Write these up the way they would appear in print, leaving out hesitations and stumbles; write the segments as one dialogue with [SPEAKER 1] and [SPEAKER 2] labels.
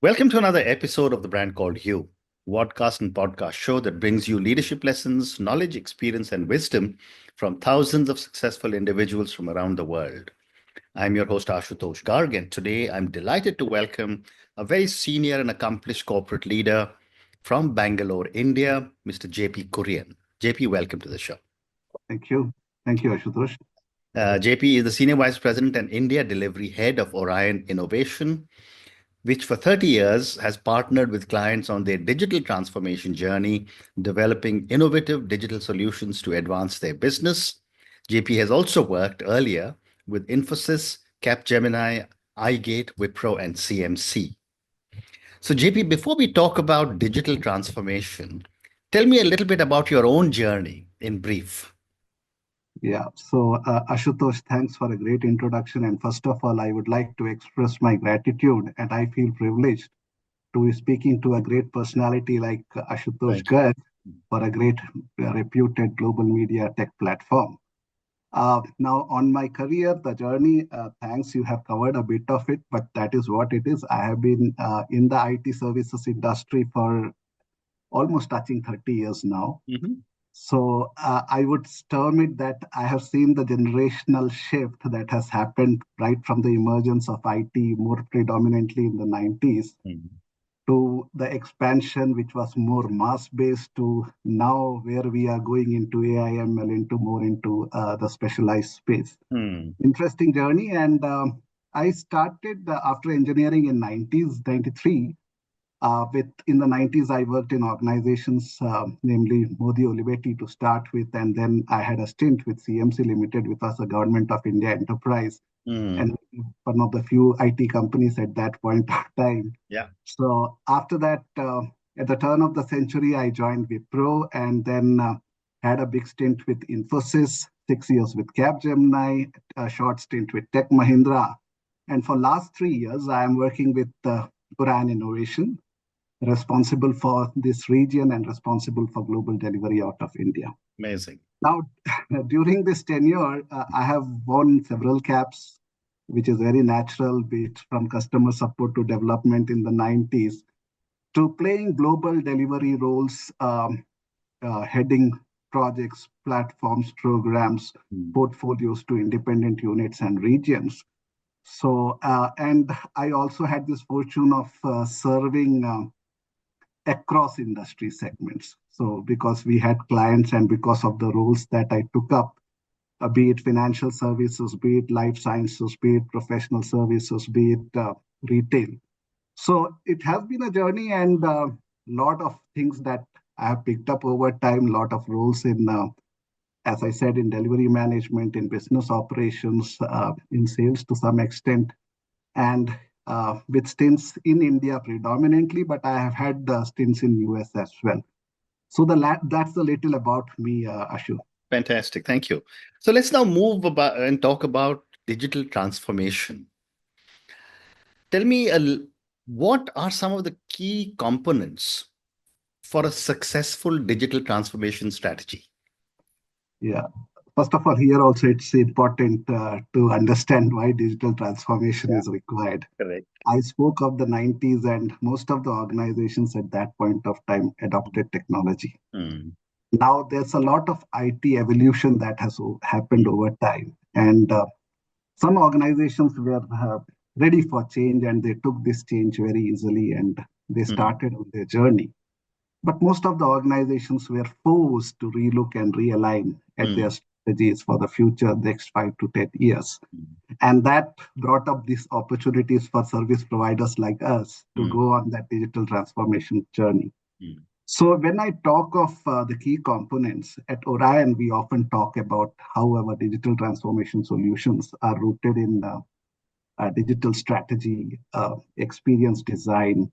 [SPEAKER 1] Welcome to another episode of The Brand Called You, podcast and podcast show that brings you leadership lessons, knowledge, experience, and wisdom from thousands of successful individuals from around the world. I'm your host, Ashutosh Garg, and today I'm delighted to welcome a very senior and accomplished corporate leader from Bangalore, India, Mr. Jaepy Kurian. JP, welcome to the show.
[SPEAKER 2] Thank you. Thank you, Ashutosh.
[SPEAKER 1] JP is the Senior Vice President and India Delivery Head of Orion Innovation, which for 30 years has partnered with clients on their digital transformation journey, developing innovative digital solutions to advance their business. JP has also worked earlier with Infosys, Capgemini, iGate, Wipro, and CMC. So, JP, before we talk about digital transformation, tell me a little bit about your own journey in brief.
[SPEAKER 2] Ashutosh, thanks for a great introduction. And first of all, I would like to express my gratitude, and I feel privileged to be speaking to a great personality like Ashutosh
[SPEAKER 1] Thank you.
[SPEAKER 2] Garg for a great, reputed global media tech platform. Now, on my career, the journey, thanks, you have covered a bit of it, but that is what it is. I have been in the IT services industry for almost touching 30 years now.
[SPEAKER 1] Mhm.
[SPEAKER 2] So I would term it that I have seen the generational shift that has happened right from the emergence of IT more predominantly in the 90s
[SPEAKER 1] Mhm.
[SPEAKER 2] to the expansion, which was more mass-based, to now where we are going into AI, ML, into the specialized space.
[SPEAKER 1] Hmm.
[SPEAKER 2] Interesting journey. And I started after engineering in 93. In the 90s, I worked in organizations, namely Modi Olivetti to start with, and then I had a stint with CMC Limited, which was a Government of India enterprise,
[SPEAKER 1] Hmm.
[SPEAKER 2] and one of the few IT companies at that point of time.
[SPEAKER 1] Yeah.
[SPEAKER 2] So after that, at the turn of the century, I joined Wipro, and then had a big stint with Infosys, 6 years with Capgemini, a short stint with Tech Mahindra, and for last 3 years, I am working with Orion Innovation, responsible for this region and responsible for global delivery out of India.
[SPEAKER 1] Amazing.
[SPEAKER 2] Now, during this tenure, I have worn several caps, which is very natural, be it from customer support to development in the 90s, to playing global delivery roles, heading projects, platforms, programs,
[SPEAKER 1] Hmm.
[SPEAKER 2] portfolios to independent units and regions. And I also had this fortune of serving across industry segments. So because we had clients and because of the roles that I took up, be it financial services, be it life sciences, be it professional services, be it retail. So it has been a journey and a lot of things that I have picked up over time, a lot of roles in, as I said, in delivery management, in business operations, in sales to some extent, and with stints in India predominantly, but I have had stints in US as well. So that's a little about me, Ashu.
[SPEAKER 1] Fantastic. Thank you. So let's now move about and talk about digital transformation. Tell me, what are some of the key components for a successful digital transformation strategy?
[SPEAKER 2] Yeah. First of all, here also it's important to understand why digital transformation
[SPEAKER 1] Yeah,
[SPEAKER 2] is required.
[SPEAKER 1] correct.
[SPEAKER 2] I spoke of the 90s, and most of the organizations at that point of time adopted technology.
[SPEAKER 1] Mm.
[SPEAKER 2] Now there's a lot of IT evolution that has happened over time, and some organizations were ready for change and they took this change very easily and they
[SPEAKER 1] Mm.
[SPEAKER 2] started on their journey. But most of the organizations were forced to relook and realign at their
[SPEAKER 1] Mm.
[SPEAKER 2] strategies for the future next 5 to 10 years.
[SPEAKER 1] Mm.
[SPEAKER 2] And that brought up these opportunities for service providers like us to
[SPEAKER 1] Mm.
[SPEAKER 2] go on that digital transformation journey.
[SPEAKER 1] Mm.
[SPEAKER 2] So when I talk of the key components at Orion, we often talk about how our digital transformation solutions are rooted in digital strategy, experience design,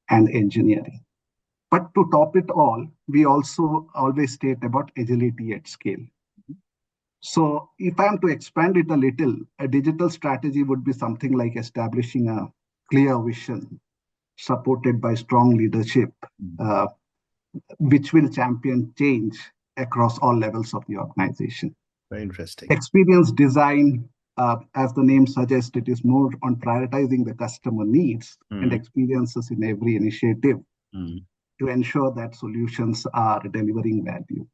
[SPEAKER 2] and engineering. But to top it all, we also always state about agility at scale. So if I'm to expand it a little, a digital strategy would be something like establishing a clear vision supported by strong leadership,
[SPEAKER 1] Mm.
[SPEAKER 2] uh, which will champion change across all levels of the organization.
[SPEAKER 1] Very interesting.
[SPEAKER 2] Experience design as the name suggests, it is more on prioritizing the customer needs and experiences in every initiative to ensure that solutions are delivering value.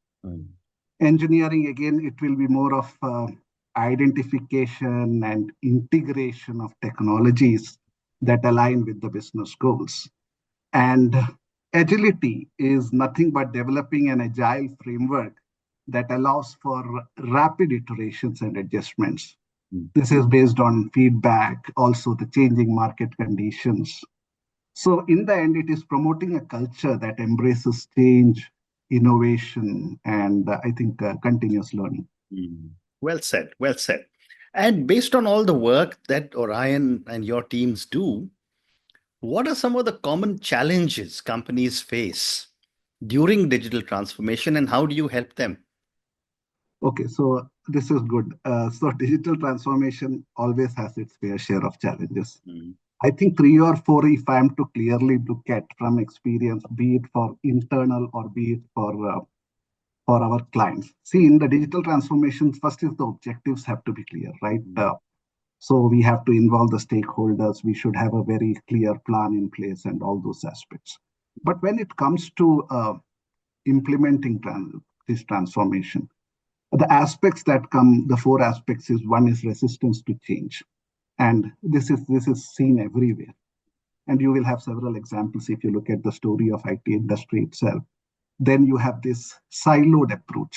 [SPEAKER 2] Engineering, again, it will be more of identification and integration of technologies that align with the business goals. And agility is nothing but developing an agile framework that allows for rapid iterations and adjustments. This is based on feedback, also the changing market conditions. So in the end, it is promoting a culture that embraces change, innovation, and I think continuous learning.
[SPEAKER 1] Well said, well said. And based on all the work that Orion and your teams do, what are some of the common challenges companies face during digital transformation, and how do you help them?
[SPEAKER 2] Okay, so this is good. So digital transformation always has its fair share of challenges. I think 3 or 4, if I'm to clearly look at from experience, be it for internal or be it for our clients. See, in the digital transformation, first is the objectives have to be clear, right? So we have to involve the stakeholders. We should have a very clear plan in place and all those aspects. But when it comes to implementing this transformation, the aspects that come, the 4 aspects is one is resistance to change. And this is seen everywhere. And you will have several examples if you look at the story of IT industry itself. Then you have this siloed approach.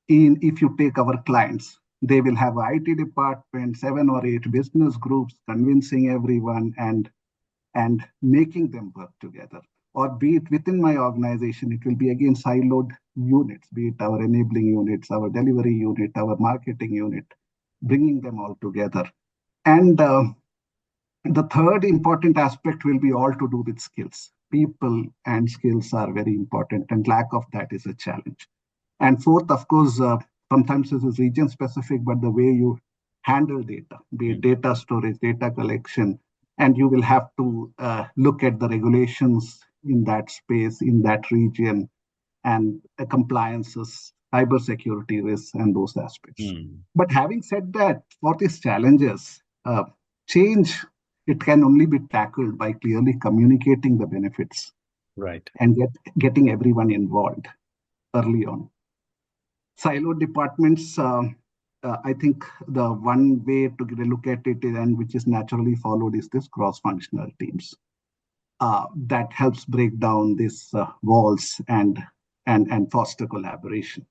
[SPEAKER 2] If you take our clients, they will have an IT department, 7 or 8 business groups, convincing everyone and making them work together. Or be it within my organization, it will be again siloed units, be it our enabling units, our delivery unit, our marketing unit, bringing them all together. And the third important aspect will be all to do with skills. People and skills are very important, and lack of that is a challenge. And fourth, of course, sometimes this is region specific, but the way you handle data, be it data storage, data collection, and you will have to look at the regulations in that space, in that region, and compliances, cybersecurity risks, and those aspects. But having said that, for these challenges, change, it can only be tackled by clearly communicating the benefits,
[SPEAKER 1] right,
[SPEAKER 2] and getting everyone involved early on. Siloed departments, I think the one way to look at it, and which is naturally followed, is this cross-functional teams. That helps break down these walls and foster collaboration.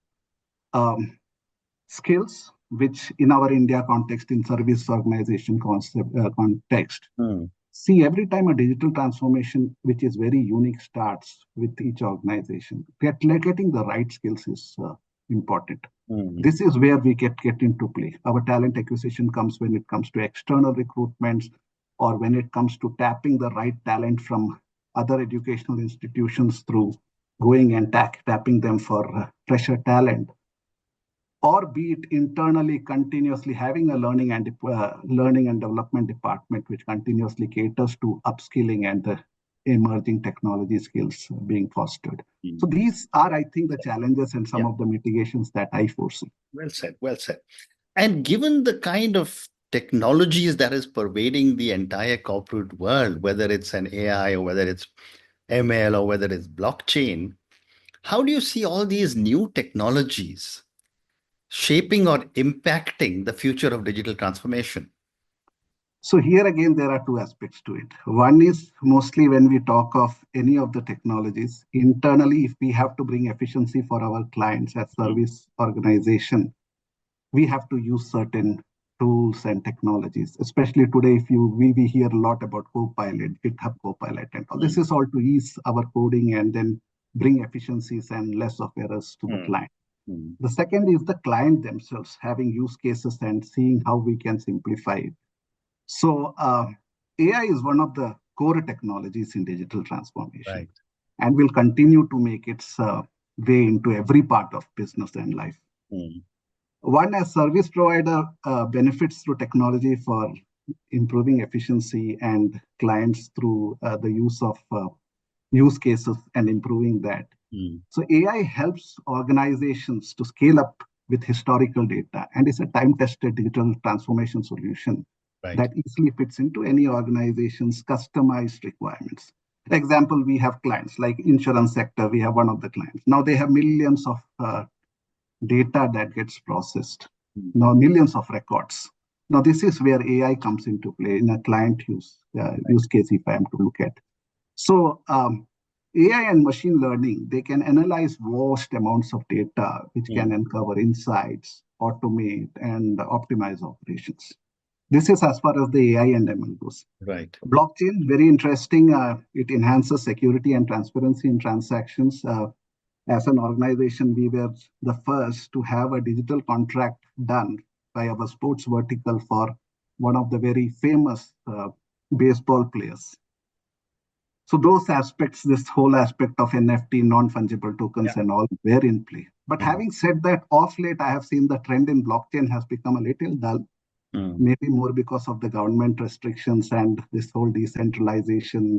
[SPEAKER 2] Skills, which in our India context, in service organization context, see, every time a digital transformation, which is very unique, starts with each organization, getting the right skills is important. This is where we get into play. Our talent acquisition comes when it comes to external recruitments, or when it comes to tapping the right talent from other educational institutions through going and tapping them for fresher talent. Or be it internally, continuously having a learning and development department which continuously caters to upskilling and the emerging technology skills being fostered. So these are, I think, the challenges and some of the mitigations that I foresee.
[SPEAKER 1] Well said, well said. And given the kind of technologies that is pervading the entire corporate world, whether it's an AI or whether it's ML or whether it's blockchain, how do you see all these new technologies shaping or impacting the future of digital transformation?
[SPEAKER 2] So here again, there are 2 aspects to it. One is mostly when we talk of any of the technologies, internally, if we have to bring efficiency for our clients as service organization, we have to use certain tools and technologies. Especially today, if we hear a lot about Copilot, GitHub Copilot, and all. This is all to ease our coding and then bring efficiencies and less of errors to the client. The second is the client themselves having use cases and seeing how we can simplify it. So AI is one of the core technologies in digital transformation, and will continue to make its way into every part of business and life. One, as service provider, benefits through technology for improving efficiency, and clients through the use of use cases and improving that. So AI helps organizations to scale up with historical data and is a time-tested digital transformation solution that easily fits into any organization's customized requirements. Example, we have clients like insurance sector. We have one of the clients. Now they have millions of data that gets processed. Now millions of records. Now this is where AI comes into play in a client use case, if I am to look at. So AI and machine learning, they can analyze vast amounts of data, which can uncover insights, automate, and optimize operations. This is as far as the AI and ML goes.
[SPEAKER 1] Right.
[SPEAKER 2] Blockchain, very interesting. It enhances security and transparency in transactions. As an organization, we were the first to have a digital contract done by our sports vertical for one of the very famous baseball players. So those aspects, this whole aspect of NFT, non-fungible tokens and all were in play. But having said that, off late, I have seen the trend in blockchain has become a little dull. Maybe more because of the government restrictions and this whole decentralization,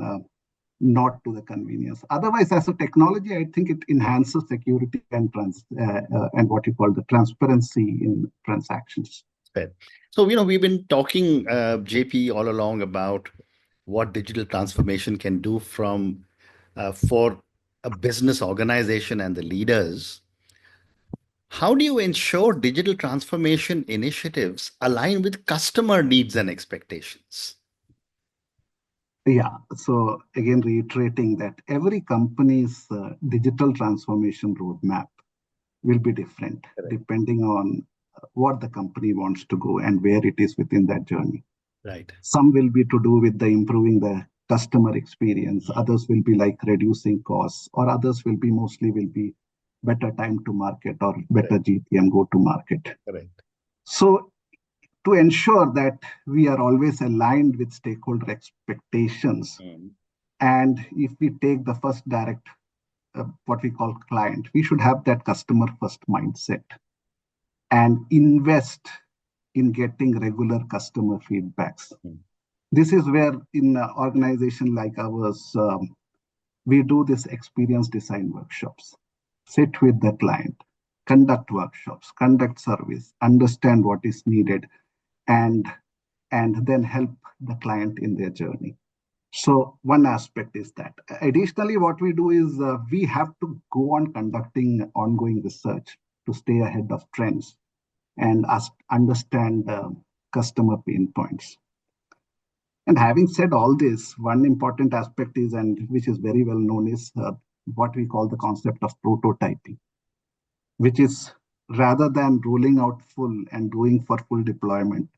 [SPEAKER 2] not to the convenience. Otherwise, as a technology, I think it enhances security and what you call the transparency in transactions.
[SPEAKER 1] Fair. So, we've been talking, JP, all along about what digital transformation can do for a business organization and the leaders. How do you ensure digital transformation initiatives align with customer needs and expectations?
[SPEAKER 2] Yeah, so again, reiterating that every company's digital transformation roadmap will be different depending on what the company wants to go and where it is within that journey.
[SPEAKER 1] Right.
[SPEAKER 2] Some will be to do with the improving the customer experience. Others will be like reducing costs, or others will be better time to market or better GTM go to market.
[SPEAKER 1] Correct.
[SPEAKER 2] So to ensure that we are always aligned with stakeholder expectations, and if we take the first direct, what we call client, we should have that customer first mindset and invest in getting regular customer feedbacks. This is where in an organization like ours, we do this experience design workshops, sit with the client, conduct workshops, conduct surveys, understand what is needed, and then help the client in their journey. So one aspect is that. Additionally, what we do is we have to go on conducting ongoing research to stay ahead of trends and understand customer pain points. And having said all this, one important aspect is, and which is very well known, is what we call the concept of prototyping, which is rather than rolling out full and doing for full deployment,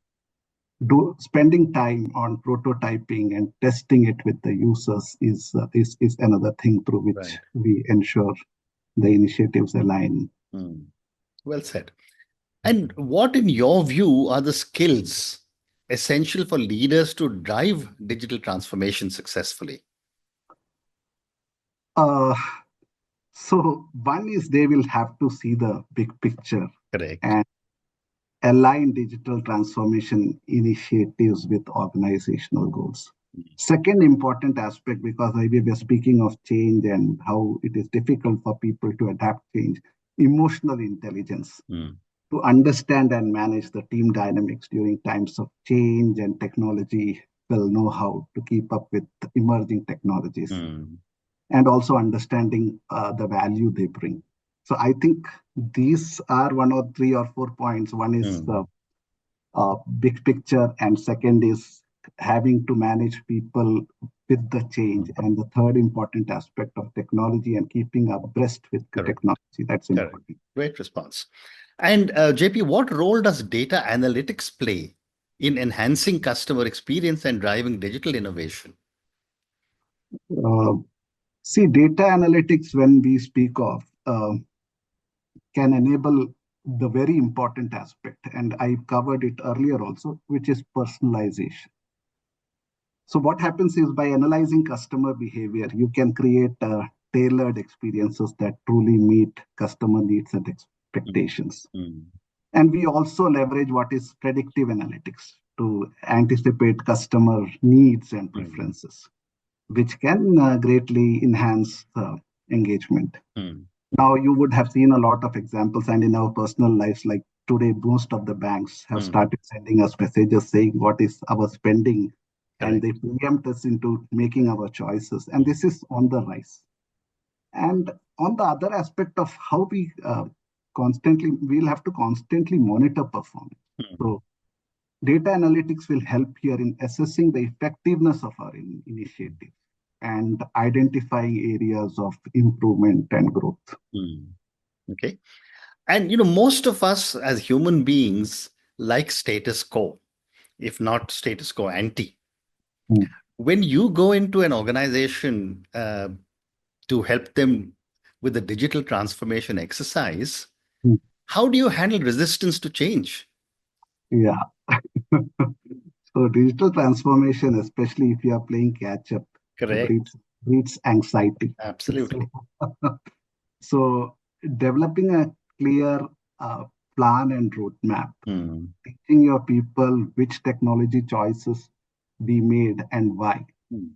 [SPEAKER 2] spending time on prototyping and testing it with the users is another thing through which we ensure the initiatives align.
[SPEAKER 1] Well said. And what, in your view, are the skills essential for leaders to drive digital transformation successfully?
[SPEAKER 2] So one is they will have to see the big picture.
[SPEAKER 1] Correct.
[SPEAKER 2] And align digital transformation initiatives with organizational goals. Second important aspect, because we were speaking of change and how it is difficult for people to adapt change, emotional intelligence. To understand and manage the team dynamics during times of change, and technology will know how to keep up with emerging technologies. And also understanding the value they bring. So I think these are 1 or 3 or 4 points. One is the big picture, and second is having to manage people with the change, and the third important aspect of technology and keeping abreast with the technology. That's important.
[SPEAKER 1] Great response. And JP, what role does data analytics play in enhancing customer experience and driving digital innovation?
[SPEAKER 2] See, data analytics, when we speak of, can enable the very important aspect, and I covered it earlier also, which is personalization. So what happens is, by analyzing customer behavior, you can create tailored experiences that truly meet customer needs and expectations. And we also leverage what is predictive analytics to anticipate customer needs and preferences, which can greatly enhance engagement. Now, you would have seen a lot of examples, and in our personal lives, like today, most of the banks have
[SPEAKER 1] Mm.
[SPEAKER 2] started sending us messages saying what is our spending, and they
[SPEAKER 1] Correct.
[SPEAKER 2] preempt us into making our choices. And
[SPEAKER 1] Mm.
[SPEAKER 2] this is on the rise. And on the other aspect of how we'll have to constantly monitor performance.
[SPEAKER 1] Mm.
[SPEAKER 2] So, data analytics will help here in assessing the effectiveness of our initiative and identifying areas of improvement and growth.
[SPEAKER 1] Mm. Okay. And most of us as human beings like status quo, if not status quo ante.
[SPEAKER 2] Mm,
[SPEAKER 1] When you go into an organization to help them with the digital transformation exercise,
[SPEAKER 2] mm,
[SPEAKER 1] how do you handle resistance to change?
[SPEAKER 2] Yeah. So digital transformation, especially if you are playing catch up,
[SPEAKER 1] Correct.
[SPEAKER 2] breeds anxiety.
[SPEAKER 1] Absolutely.
[SPEAKER 2] So, so developing a clear uh, plan and roadmap,
[SPEAKER 1] Hmm.
[SPEAKER 2] teaching your people which technology choices be made and why.
[SPEAKER 1] Hmm.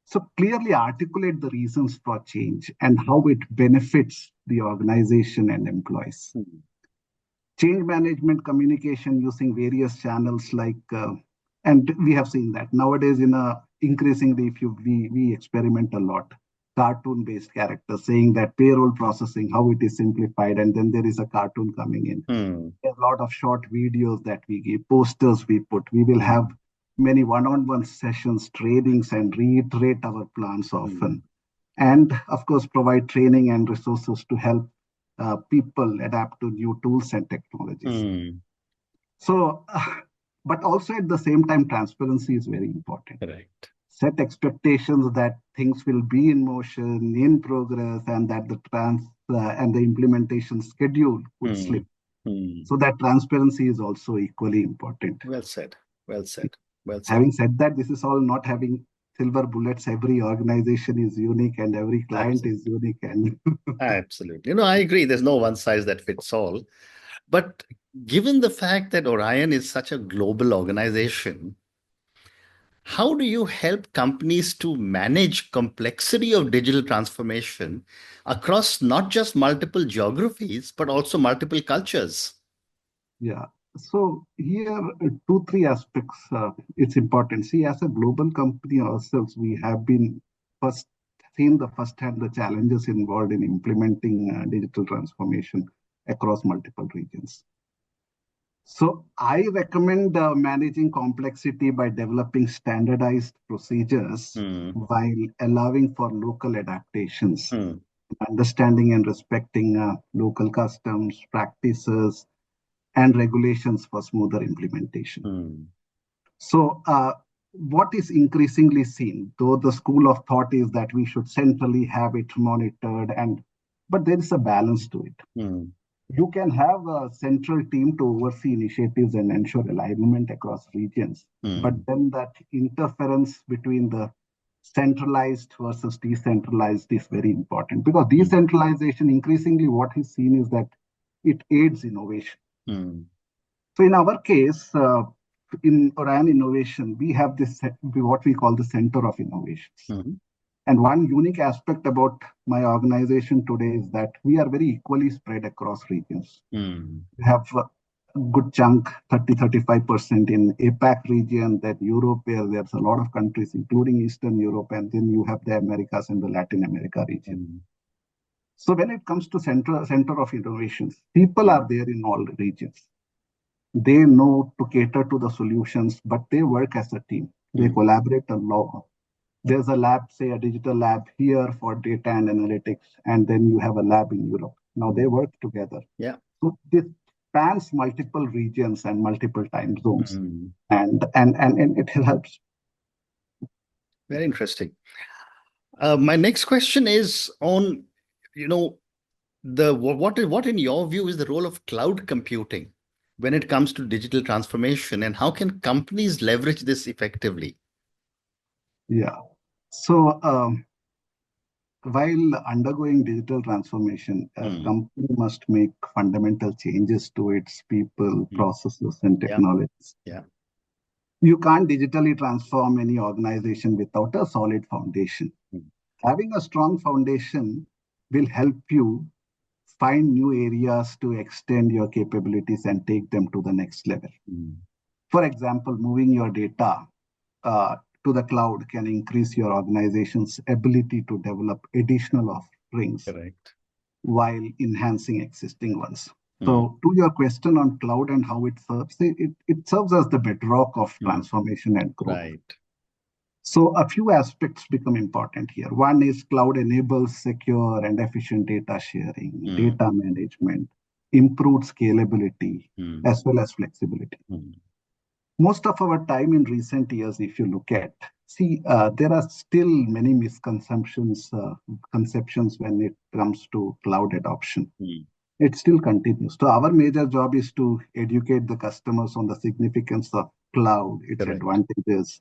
[SPEAKER 2] So clearly articulate the reasons for change and how it benefits the organization and employees.
[SPEAKER 1] Hmm.
[SPEAKER 2] Change management communication using various channels and we have seen that nowadays in a increasingly if you we experiment a lot cartoon based characters saying that payroll processing how it is simplified and then there is a cartoon coming in
[SPEAKER 1] Hmm.
[SPEAKER 2] a lot of short videos that we give posters we put we will
[SPEAKER 1] Hmm.
[SPEAKER 2] have many one-on-one sessions trainings and reiterate our plans
[SPEAKER 1] Hmm.
[SPEAKER 2] often and of course provide training and resources to help people adapt to new tools and technologies.
[SPEAKER 1] Hmm.
[SPEAKER 2] So, but also at the same time, transparency is very important.
[SPEAKER 1] Correct.
[SPEAKER 2] Set expectations that things will be in motion, in progress, and that and the implementation schedule would
[SPEAKER 1] Hmm.
[SPEAKER 2] slip.
[SPEAKER 1] Hmm.
[SPEAKER 2] So that transparency is also equally important.
[SPEAKER 1] Well said. Well said. Well said.
[SPEAKER 2] Having said that, this is all not having silver bullets. Every organization is unique, and every client is
[SPEAKER 1] Absolutely.
[SPEAKER 2] unique, and
[SPEAKER 1] Absolutely. I agree. There's no one size that fits all. But given the fact that Orion is such a global organization, how do you help companies to manage complexity of digital transformation across not just multiple geographies, but also multiple cultures?
[SPEAKER 2] Yeah. So here, two, three aspects. It's important. See, as a global company ourselves, we have been first seen the first hand the challenges involved in implementing digital transformation across multiple regions. So I recommend managing complexity by developing standardized procedures
[SPEAKER 1] Hmm.
[SPEAKER 2] while allowing for local adaptations,
[SPEAKER 1] Hmm.
[SPEAKER 2] understanding and respecting local customs, practices, and regulations for smoother implementation.
[SPEAKER 1] Hmm.
[SPEAKER 2] So, what is increasingly seen, though the school of thought is that we should centrally have it monitored, but there is a balance to it.
[SPEAKER 1] Hmm.
[SPEAKER 2] You can have a central team to oversee initiatives and ensure alignment across regions, but
[SPEAKER 1] Hmm.
[SPEAKER 2] then that interference between the centralized versus decentralized is very important because
[SPEAKER 1] Hmm.
[SPEAKER 2] decentralization increasingly what is seen is that it aids innovation.
[SPEAKER 1] Hmm.
[SPEAKER 2] So in our case, in Orion Innovation, we have this what we call the Center of Innovations.
[SPEAKER 1] Hmm.
[SPEAKER 2] And one unique aspect about my organization today is that we are very equally spread across regions.
[SPEAKER 1] Hmm.
[SPEAKER 2] We have a good chunk, 30-35% in APAC region, that Europe, where there's a lot of countries, including Eastern Europe, and then you have the Americas and the Latin America region.
[SPEAKER 1] Hmm.
[SPEAKER 2] So when it comes to center of innovations, people are there in all regions. They know to cater to the solutions, but they work as a team. They
[SPEAKER 1] Hmm.
[SPEAKER 2] collaborate a lot. There's a lab, say a digital lab here for data and analytics, and then you have a lab in Europe. Now they
[SPEAKER 1] Hmm.
[SPEAKER 2] work together.
[SPEAKER 1] Yeah.
[SPEAKER 2] So this spans multiple regions and multiple time zones,
[SPEAKER 1] Hmm.
[SPEAKER 2] and it helps.
[SPEAKER 1] Very interesting. My next question is on, you know, what in your view is the role of cloud computing when it comes to digital transformation, and how can companies leverage this effectively?
[SPEAKER 2] Yeah. So while undergoing digital transformation, a
[SPEAKER 1] Hmm.
[SPEAKER 2] company must make fundamental changes to its people,
[SPEAKER 1] Hmm.
[SPEAKER 2] processes, and
[SPEAKER 1] Yeah.
[SPEAKER 2] technologies.
[SPEAKER 1] Yeah.
[SPEAKER 2] You can't digitally transform any organization without a solid foundation.
[SPEAKER 1] Hmm.
[SPEAKER 2] Having a strong foundation will help you. find new areas to extend your capabilities and take them to the next level. For example, moving your data uh, to the cloud can increase your organization's ability to develop additional offerings
[SPEAKER 1] Correct.
[SPEAKER 2] while enhancing existing ones. So, to your question on cloud and how it serves, it serves as the bedrock of transformation and growth.
[SPEAKER 1] Right.
[SPEAKER 2] So, a few aspects become important here. One is cloud enables secure and efficient data sharing, data management, improved scalability, as well as flexibility. Most of our time in recent years, if you look at, there are still many misconceptions, conceptions when it comes to cloud adoption. It still continues. So our major job is to educate the customers on the significance of cloud, its advantages,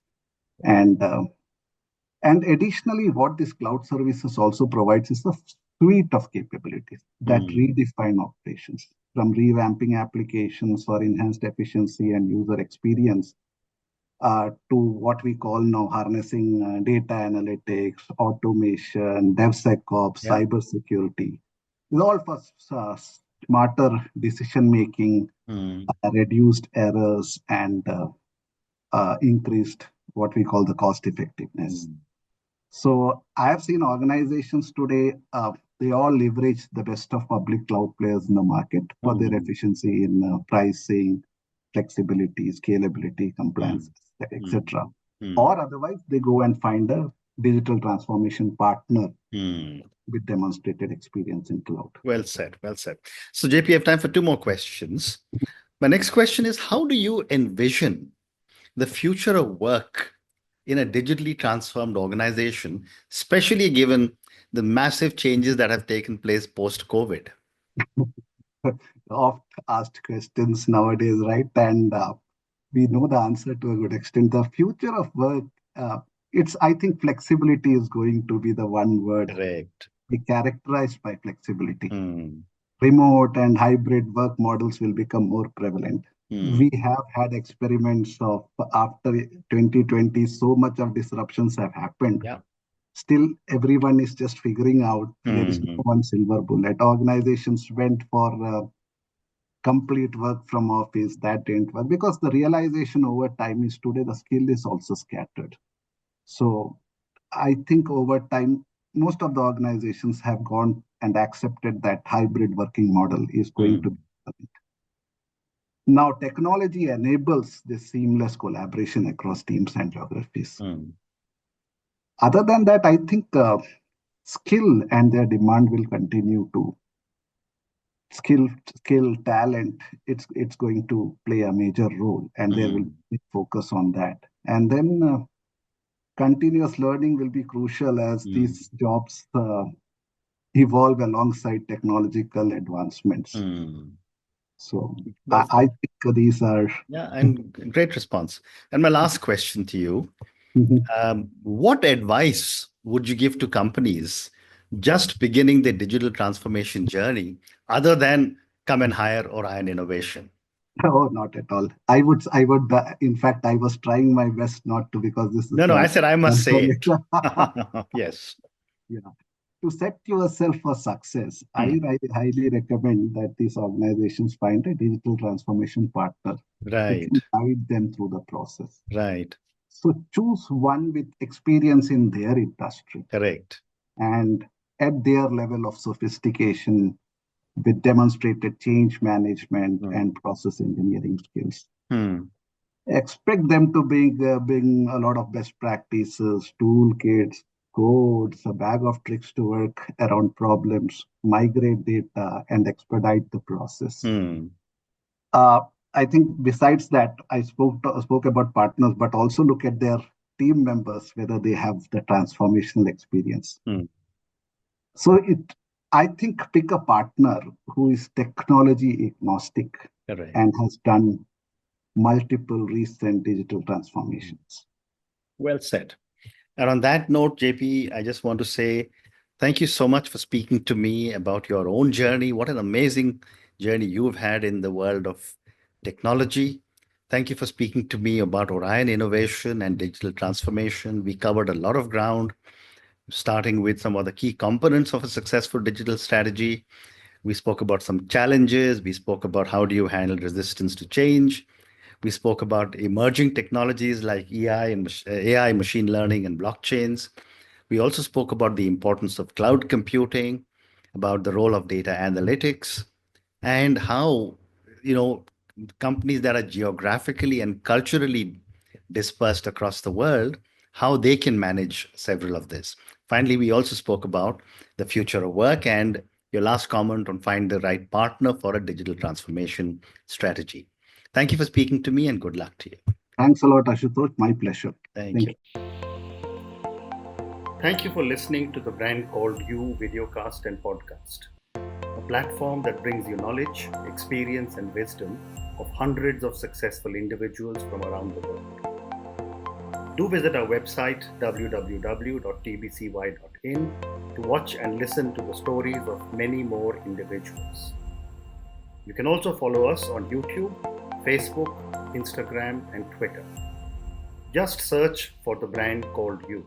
[SPEAKER 2] and additionally, what this cloud services also provides is a suite of capabilities that redefine operations, from revamping applications for enhanced efficiency and user experience to what we call now harnessing data analytics, automation, DevSecOps, cybersecurity. It's all for smarter decision making, reduced errors, and increased what we call the cost effectiveness. So I have seen organizations today, they all leverage the best of public cloud players in the market for their efficiency in pricing, flexibility, scalability, compliance, etc. Or otherwise, they go and find a digital transformation partner with demonstrated experience in cloud.
[SPEAKER 1] Well said. Well said. So, JP, I have time for two more questions. My next question is, how do you envision the future of work in a digitally transformed organization, especially given the massive changes that have taken place post-COVID?
[SPEAKER 2] Oft asked questions nowadays, right? And we know the answer to a good extent. The future of work, I think flexibility is going to be the one word.
[SPEAKER 1] Correct.
[SPEAKER 2] Be characterized by flexibility. Remote and hybrid work models will become more prevalent. We have had experiments of after 2020, so much of disruptions have happened. Still, everyone is just figuring out there is no one silver bullet. Organizations went for complete work from office. That didn't work because the realization over time is today the skill is also scattered. So I think over time, most of the organizations have gone and accepted that hybrid working model is going to be. Now, technology enables this seamless collaboration across teams and geographies. Other than that, I think skill and their demand will continue to talent. It's going to play a major role, and there will be focus on that. And then continuous learning will be crucial as these jobs evolve alongside technological advancements. So I think these are...
[SPEAKER 1] Yeah, and great response. And my last question to you, what advice would you give to companies just beginning their digital transformation journey other than come and hire Orion Innovation?
[SPEAKER 2] Oh, not at all. I would, in fact, I was trying my best not to because this is...
[SPEAKER 1] No, I said I must say it. Yes.
[SPEAKER 2] Yeah. To set yourself for success, I highly recommend that these organizations find a digital transformation partner who can guide them through the process.
[SPEAKER 1] Right.
[SPEAKER 2] So choose one with experience in their industry.
[SPEAKER 1] Correct.
[SPEAKER 2] And at their level of sophistication with demonstrated change management and process engineering skills. Expect them to bring a lot of best practices, toolkits, codes, a bag of tricks to work around problems, migrate data, and expedite the process. I think besides that, I spoke about partners, but also look at their team members, whether they have the transformational experience. So I think pick a partner who is technology agnostic and has done multiple recent digital transformations.
[SPEAKER 1] Well said. And on that note, JP, I just want to say thank you so much for speaking to me about your own journey. What an amazing journey you've had in the world of technology. Thank you for speaking to me about Orion Innovation and digital transformation. We covered a lot of ground, starting with some of the key components of a successful digital strategy, We spoke about some challenges. We spoke about how do you handle resistance to change. We spoke about emerging technologies like AI, machine learning, and blockchains. We also spoke about the importance of cloud computing, about the role of data analytics, and how, you know, companies that are geographically and culturally dispersed across the world, how they can manage several of this. Finally, we also spoke about the future of work and your last comment on find the right partner for a digital transformation strategy. Thank you for speaking to me and good luck to you.
[SPEAKER 2] Thanks a lot, Ashutosh. My pleasure.
[SPEAKER 1] Thank you. Thank you for listening to the Brand Called You videocast and podcast, a platform that brings you knowledge, experience, and wisdom of hundreds of successful individuals from around the world. Do visit our website www.tbcy.in to watch and listen to the stories of many more individuals. You can also follow us on YouTube, Facebook, Instagram, and Twitter. Just search for the Brand Called You.